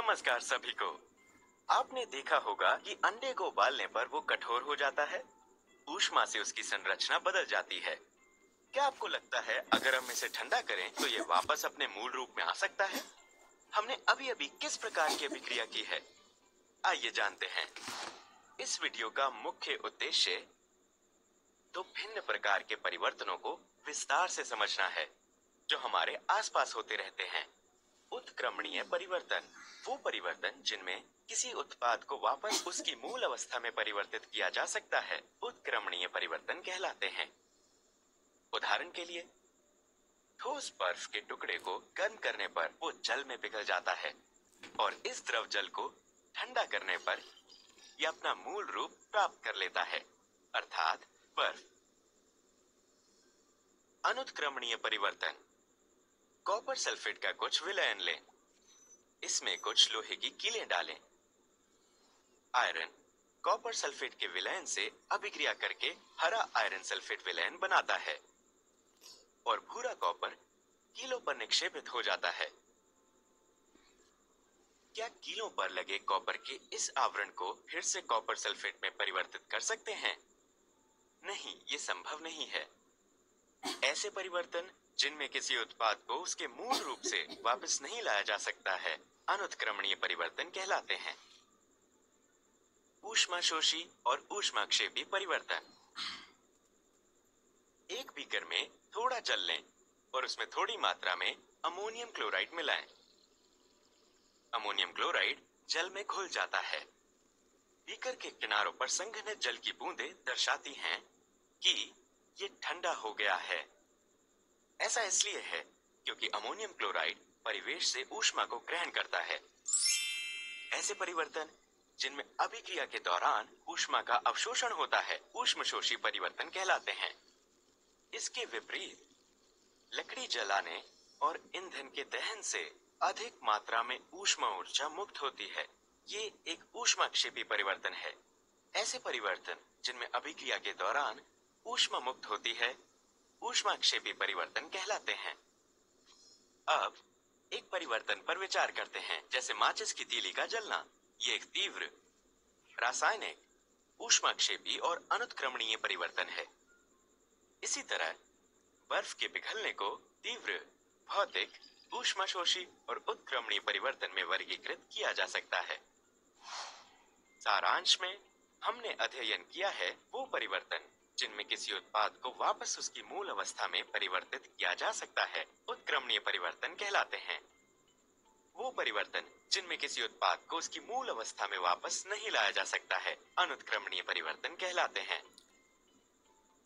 नमस्कार सभी को। आपने देखा होगा कि अंडे को उबालने पर वो कठोर हो जाता है। ऊष्मा से उसकी संरचना बदल जाती है। क्या आपको लगता है अगर हम इसे ठंडा करें तो ये वापस अपने मूल रूप में आ सकता है? हमने अभी अभी किस प्रकार की अभिक्रिया की है, आइए जानते हैं। इस वीडियो का मुख्य उद्देश्य तो भिन्न प्रकार के परिवर्तनों को विस्तार से समझना है जो हमारे आसपास होते रहते हैं। उत्क्रमणीय परिवर्तन, वो परिवर्तन जिनमें किसी उत्पाद को वापस उसकी मूल अवस्था में परिवर्तित किया जा सकता है, उत्क्रमणीय परिवर्तन कहलाते हैं। उदाहरण के लिए, ठोस बर्फ के टुकड़े को गर्म करने पर वो जल में पिघल जाता है और इस द्रव जल को ठंडा करने पर यह अपना मूल रूप प्राप्त कर लेता है, अर्थात बर्फ। अनुत्क्रमणीय परिवर्तन, कॉपर सल्फेट का कुछ विलयन लें। इसमें कुछ लोहे की कीलें डालें। आयरन कॉपर सल्फेट के विलयन से अभिक्रिया करके हरा आयरन सल्फेट विलयन बनाता है और भूरा कॉपर कीलों पर निक्षेपित हो जाता है। क्या कीलों पर लगे कॉपर के इस आवरण को फिर से कॉपर सल्फेट में परिवर्तित कर सकते हैं? नहीं, ये संभव नहीं है। ऐसे परिवर्तन जिनमें किसी उत्पाद को उसके मूल रूप से वापस नहीं लाया जा सकता है, अनुत्क्रमणीय परिवर्तन कहलाते हैं। ऊष्माशोषी और ऊष्माक्षेपी परिवर्तन, एक बीकर में थोड़ा जल लें और उसमें थोड़ी मात्रा में अमोनियम क्लोराइड मिलाएं। अमोनियम क्लोराइड जल में घुल जाता है। बीकर के किनारों पर संघनित जल की बूंदें दर्शाती हैं कि ये ठंडा हो गया है। ऐसा इसलिए है क्योंकि अमोनियम क्लोराइड परिवेश से ऊष्मा को ग्रहण करता है। ऐसे परिवर्तन जिनमें अभिक्रिया के दौरान ऊष्मा का अवशोषण होता है, ऊष्मशोषी परिवर्तन कहलाते हैं। इसके विपरीत, लकड़ी जलाने और ईंधन के दहन से अधिक मात्रा में ऊष्मा ऊर्जा मुक्त होती है। ये एक ऊष्माक्षेपी परिवर्तन है। ऐसे परिवर्तन जिनमें अभिक्रिया के दौरान ऊष्मा मुक्त होती है, ऊष्माक्षेपी परिवर्तन कहलाते हैं। अब एक परिवर्तन पर विचार करते हैं, जैसे माचिस की तीली का जलना। ये एक तीव्र रासायनिक, ऊष्माक्षेपी और अनुत्क्रमणीय परिवर्तन है। इसी तरह बर्फ के पिघलने को तीव्र भौतिक, ऊष्माशोषी और उत्क्रमणीय परिवर्तन में वर्गीकृत किया जा सकता है। सारांश में हमने अध्ययन किया है वो परिवर्तन जिनमें किसी उत्पाद को वापस उसकी मूल अवस्था में परिवर्तित किया जा सकता है, उत्क्रमणीय परिवर्तन कहलाते हैं। वो परिवर्तन जिनमें किसी उत्पाद को उसकी मूल अवस्था में वापस नहीं लाया जा सकता है, अनुत्क्रमणीय परिवर्तन कहलाते हैं।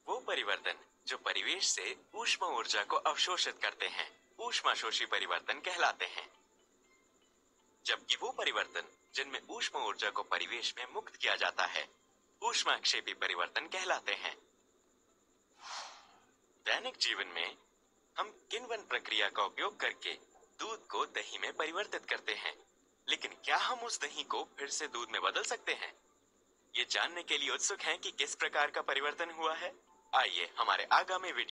वो परिवर्तन जो परिवेश से ऊष्मा ऊर्जा को अवशोषित करते हैं, ऊष्माशोषी परिवर्तन कहलाते हैं। जबकि वो परिवर्तन जिनमें ऊष्मा ऊर्जा को परिवेश में मुक्त किया जाता है, ऊष्माक्षेपी परिवर्तन कहलाते हैं। दैनिक जीवन में हम किण्वन प्रक्रिया का उपयोग करके दूध को दही में परिवर्तित करते हैं, लेकिन क्या हम उस दही को फिर से दूध में बदल सकते हैं? ये जानने के लिए उत्सुक हैं कि किस प्रकार का परिवर्तन हुआ है? आइए हमारे आगामी वीडियो